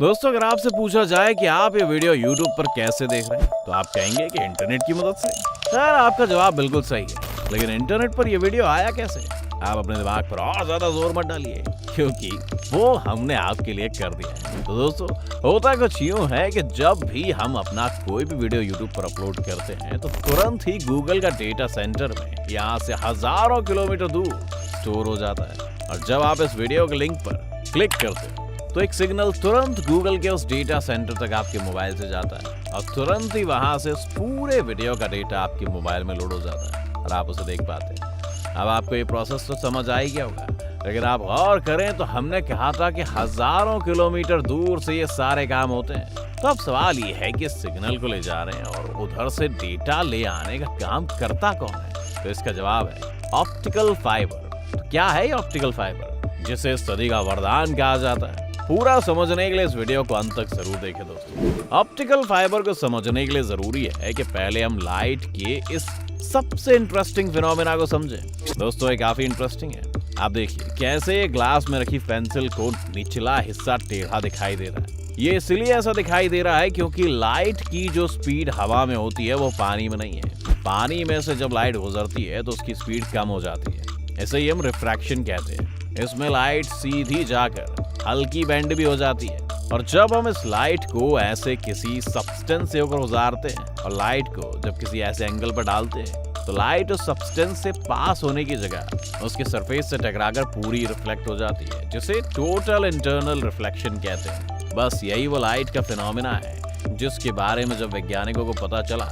दोस्तों, अगर आपसे पूछा जाए कि आप ये वीडियो YouTube पर कैसे देख रहे हैं, तो आप कहेंगे कि इंटरनेट की मदद से। खैर, आपका जवाब बिल्कुल सही है, लेकिन इंटरनेट पर ये वीडियो आया कैसे? आप अपने दिमाग पर और ज्यादा जोर मत डालिए, क्योंकि वो हमने आपके लिए कर दिया है। तो दोस्तों, होता कुछ यूं है कि जब भी हम अपना कोई भी वीडियो YouTube पर अपलोड करते हैं, तो तुरंत ही गूगल का डेटा सेंटर में यहाँ से हजारों किलोमीटर दूर स्टोर हो जाता है। और जब आप इस वीडियो के लिंक पर क्लिक करते हैं, तो एक सिग्नल तुरंत गूगल के उस डेटा सेंटर तक आपके मोबाइल से जाता है और तुरंत ही वहां से उस पूरे वीडियो का डेटा आपके मोबाइल में लोड हो जाता है और आप उसे देख पाते हैं। अब आपको ये प्रोसेस तो समझ आ ही गया होगा, लेकिन आप गौर करें तो हमने कहा था कि हजारों किलोमीटर दूर से ये सारे काम होते हैं। तो अब सवाल ये है कि सिग्नल को ले जा रहे हैं और उधर से डेटा ले आने का काम करता कौन है? तो इसका जवाब है ऑप्टिकल फाइबर। तो क्या है ये ऑप्टिकल फाइबर, जिसे सदी का वरदान कहा जाता है? पूरा समझने के लिए इस वीडियो को अंत तक जरूर देखें दोस्तों। ऑप्टिकल फाइबर को समझने के लिए जरूरी है कि पहले हम लाइट के इस सबसे इंटरेस्टिंग फिनोमेना को समझें। दोस्तों, ये काफी इंटरेस्टिंग है। आप देखिए कैसे ग्लास में रखी पेंसिल को निचला हिस्सा टेढ़ा दिखाई दे रहा है। ये इसलिए ऐसा दिखाई दे रहा है क्योंकि लाइट की जो स्पीड हवा में होती है वो पानी में नहीं है। पानी में से जब लाइट गुजरती है तो उसकी स्पीड कम हो जाती है। इसे ही हम रिफ्रैक्शन कहते हैं। इसमें लाइट सीधी जाकर हल्की बेंड भी हो जाती है, और जब हम इस लाइट को ऐसे किसी सब्सटेंस से होकर गुजारते हैं और लाइट को जब किसी ऐसे एंगल पर डालते हैं, तो लाइट उस सब्सटेंस से पास होने की जगह उसके सरफेस से टकराकर पूरी रिफ्लेक्ट हो जाती है, जिसे टोटल इंटरनल रिफ्लेक्शन कहते हैं। बस यही वो लाइट का फिनोमेना है जिसके बारे में जब वैज्ञानिकों को पता चला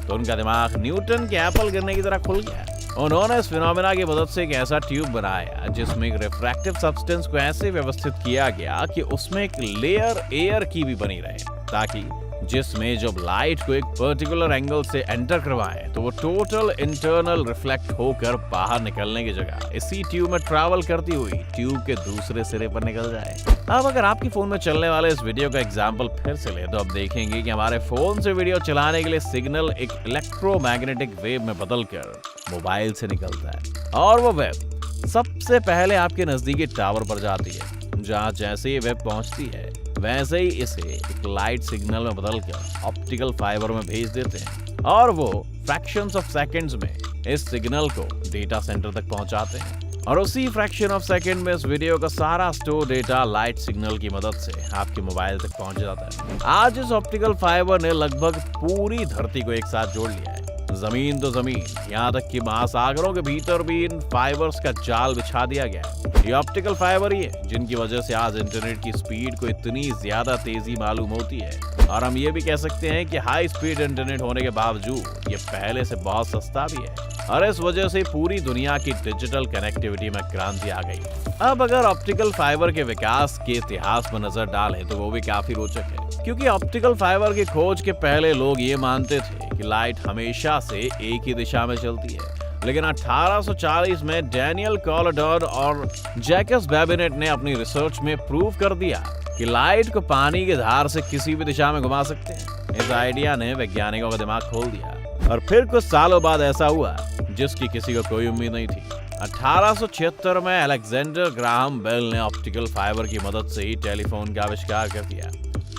तो उनका दिमाग न्यूटन के एप्पल गिरने की तरह खुल गया। उन्होंने इस फिनोमेना की मदद से एक ऐसा ट्यूब बनाया जिसमें एक रिफ्रैक्टिव सब्सटेंस को ऐसे व्यवस्थित किया गया कि उसमें एक लेयर एयर की भी बनी रहे, ताकि जिसमें जब लाइट को एक पर्टिकुलर एंगल से एंटर करवाए तो वो टोटल इंटरनल रिफ्लेक्ट होकर बाहर निकलने की जगह इसी ट्यूब में ट्रैवल करती हुई ट्यूब के दूसरे सिरे पर निकल जाए। अब अगर आपकी फोन में चलने वाले इस वीडियो का एग्जाम्पल फिर से ले, तो आप देखेंगे कि हमारे फोन से वीडियो चलाने के लिए सिग्नल एक इलेक्ट्रोमैग्नेटिक वेव में बदलकर मोबाइल से निकलता है, और वो वेव सबसे पहले आपके नजदीकी टावर पर जाती है, जहाँ जैसे ये वेव पहुंचती है वैसे ही इसे एक लाइट सिग्नल में बदलकर ऑप्टिकल फाइबर में भेज देते हैं, और वो फ्रैक्शंस ऑफ सेकंड्स में इस सिग्नल को डेटा सेंटर तक पहुंचाते हैं, और उसी फ्रैक्शन ऑफ सेकंड में इस वीडियो का सारा स्टोर डेटा लाइट सिग्नल की मदद से आपके मोबाइल तक पहुंच जाता है। आज इस ऑप्टिकल फाइबर ने लगभग पूरी धरती को एक साथ जोड़ लिया है। जमीन तो जमीन, यहाँ तक कि महासागरों के भीतर भी इन फाइबर्स का जाल बिछा दिया गया है। ये ऑप्टिकल फाइबर ही है जिनकी वजह से आज इंटरनेट की स्पीड को इतनी ज्यादा तेजी मालूम होती है, और हम ये भी कह सकते हैं कि हाई स्पीड इंटरनेट होने के बावजूद ये पहले से बहुत सस्ता भी है, और इस वजह से पूरी दुनिया की डिजिटल कनेक्टिविटी में क्रांति आ गई। अब अगर ऑप्टिकल फाइबर के विकास के इतिहास में नजर डालें तो वो भी काफी रोचक है, क्योंकि ऑप्टिकल फाइबर की खोज के पहले लोग ये मानते थे कि लाइट हमेशा से एक ही दिशा में चलती है, लेकिन 1840 में डैनियल कॉलडर और जैकस बेबिनेट ने अपनी रिसर्च में प्रूव कर दिया कि लाइट को पानी की धार से किसी भी दिशा में घुमा सकते हैं। इस आइडिया ने वैज्ञानिकों का दिमाग खोल दिया, और फिर कुछ सालों बाद ऐसा हुआ जिसकी किसी को कोई उम्मीद नहीं थी। 1876 में अलेक्जेंडर ग्राहम बेल ने ऑप्टिकल फाइबर की मदद से ही टेलीफोन का आविष्कार कर दिया।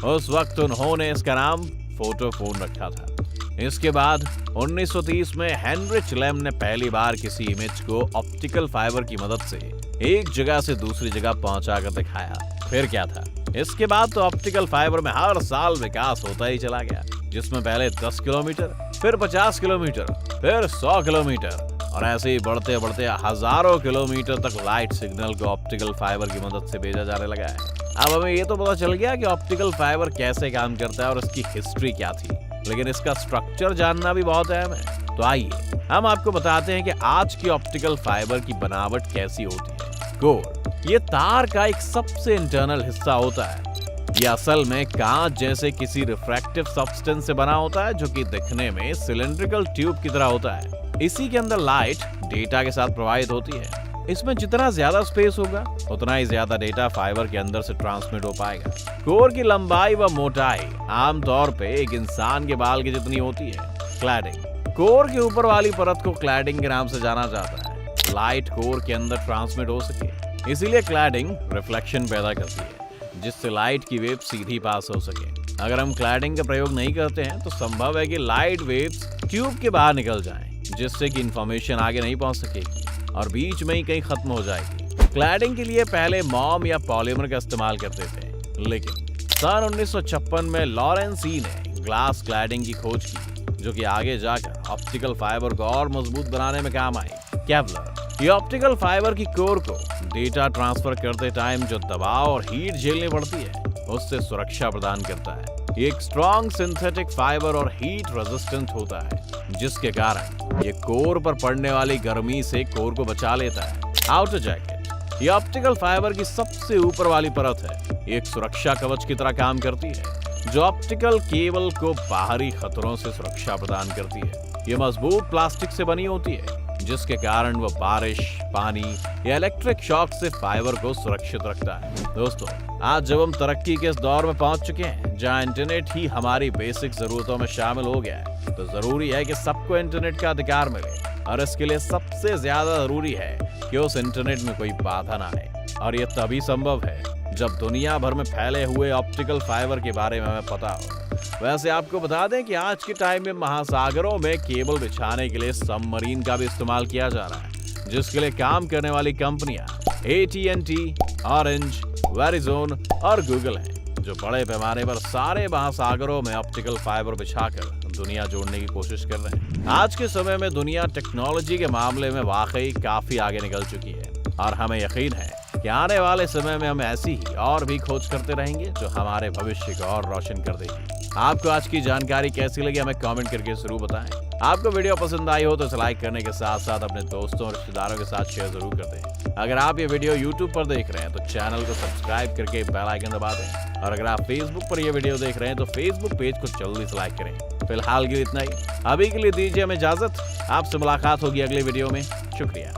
उस वक्त उन्होंने इसका नाम फोटोफोन रखा था। इसके बाद 1930 में हेनरिच लैम ने पहली बार किसी इमेज को ऑप्टिकल फाइबर की मदद से एक जगह से दूसरी जगह पहुंचाकर दिखाया। फिर क्या था, इसके बाद तो ऑप्टिकल फाइबर में हर साल विकास होता ही चला गया, जिसमें पहले 10 किलोमीटर, फिर 50 किलोमीटर, फिर 100 किलोमीटर, और ऐसे ही बढ़ते बढ़ते हजारों किलोमीटर तक लाइट सिग्नल को ऑप्टिकल फाइबर की मदद से भेजा जाने लगा है। अब हमें ये तो पता चल गया कि ऑप्टिकल फाइबर कैसे काम करता है और इसकी हिस्ट्री क्या थी, लेकिन इसका स्ट्रक्चर जानना भी बहुत अहम है। तो आइए हम आपको बताते हैं कि आज की ऑप्टिकल फाइबर की बनावट कैसी होती है। कोर, ये तार का एक सबसे इंटरनल हिस्सा होता है। ये असल में कांच जैसे किसी रिफ्रैक्टिव सब्सटेंस से बना होता है, जो कि दिखने में सिलिंड्रिकल ट्यूब की तरह होता है। इसी के अंदर लाइट डेटा के साथ प्रवाहित होती है। इसमें जितना ज्यादा स्पेस होगा उतना ही ज्यादा डेटा फाइबर के अंदर से ट्रांसमिट हो पाएगा। कोर की लंबाई व मोटाई आमतौर पे एक इंसान के बाल की जितनी होती है। क्लैडिंग, कोर के ऊपर वाली परत को क्लैडिंग के नाम से जाना जाता है। लाइट कोर के अंदर ट्रांसमिट हो सके, इसीलिए क्लैडिंग रिफ्लेक्शन पैदा करती है। जिससे लाइट की वेव सीधी पास हो सके। अगर हम क्लैडिंग का प्रयोग नहीं करते हैं तो संभव है कि लाइट वेव्स ट्यूब के बाहर निकल जाएं, जिससे कि इंफॉर्मेशन आगे नहीं पहुंच सकेगी और बीच में ही कहीं खत्म हो जाएगी। क्लैडिंग के लिए पहले मोम या पॉलीमर का इस्तेमाल करते थे, लेकिन सन 1956 में लॉरेंस ई ने ग्लास क्लैडिंग की खोज की, जो कि आगे जाकर ऑप्टिकल फाइबर को और मजबूत बनाने में काम आई। केवलर, ये ऑप्टिकल फाइबर की कोर को डेटा ट्रांसफर करते टाइम जो दबाव और हीट झेलनी पड़ती है, उससे सुरक्षा प्रदान करता है। ये एक स्ट्रॉन्ग सिंथेटिक फाइबर और हीट रेजिस्टेंट होता है, जिसके कारण ये कोर पर पड़ने वाली गर्मी से कोर को बचा लेता है। आउटर जैकेट, ये ऑप्टिकल फाइबर की सबसे ऊपर वाली परत है। ये एक सुरक्षा कवच की तरह काम करती है, जो ऑप्टिकल केबल को बाहरी खतरों से सुरक्षा प्रदान करती है। ये मजबूत प्लास्टिक से बनी होती है, जिसके कारण वो बारिश, पानी या इलेक्ट्रिक शॉक से फाइबर को सुरक्षित रखता है। दोस्तों, आज जब हम तरक्की के इस दौर में पहुंच चुके हैं जहां इंटरनेट ही हमारी बेसिक जरूरतों में शामिल हो गया है, तो जरूरी है कि सबको इंटरनेट का अधिकार मिले, और इसके लिए सबसे ज्यादा जरूरी है कि उस इंटरनेट में कोई बाधा ना आए। और ये तभी संभव है जब दुनिया भर में फैले हुए ऑप्टिकल फाइबर के बारे में हमें पता हो। वैसे आपको बता दें कि आज के टाइम में महासागरों में केबल बिछाने के लिए सबमरीन का भी इस्तेमाल किया जा रहा है, जिसके लिए काम करने वाली कंपनियां AT&T, ऑरेंज, वेरिजोन और गूगल हैं, जो बड़े पैमाने पर सारे महासागरों में ऑप्टिकल फाइबर बिछाकर दुनिया जोड़ने की कोशिश कर रहे हैं। आज के समय में दुनिया टेक्नोलॉजी के मामले में वाकई काफी आगे निकल चुकी है, और हमें यकीन है कि आने वाले समय में हम ऐसी ही और भी खोज करते रहेंगे जो हमारे भविष्य को और रोशन कर देगी। आपको आज की जानकारी कैसी लगी हमें कमेंट करके जरूर बताएं। आपको वीडियो पसंद आई हो तो इसे लाइक करने के साथ साथ अपने दोस्तों और रिश्तेदारों के साथ शेयर जरूर कर दें। अगर आप ये वीडियो YouTube पर देख रहे हैं तो चैनल को सब्सक्राइब करके बेल आइकन दबा दें, और अगर आप Facebook पर ये वीडियो देख रहे हैं तो Facebook पेज को जल्दी से लाइक करें। फिलहाल के लिए इतना ही, अभी के लिए दीजिए हमें इजाजत। आपसे मुलाकात होगी अगले वीडियो में। शुक्रिया।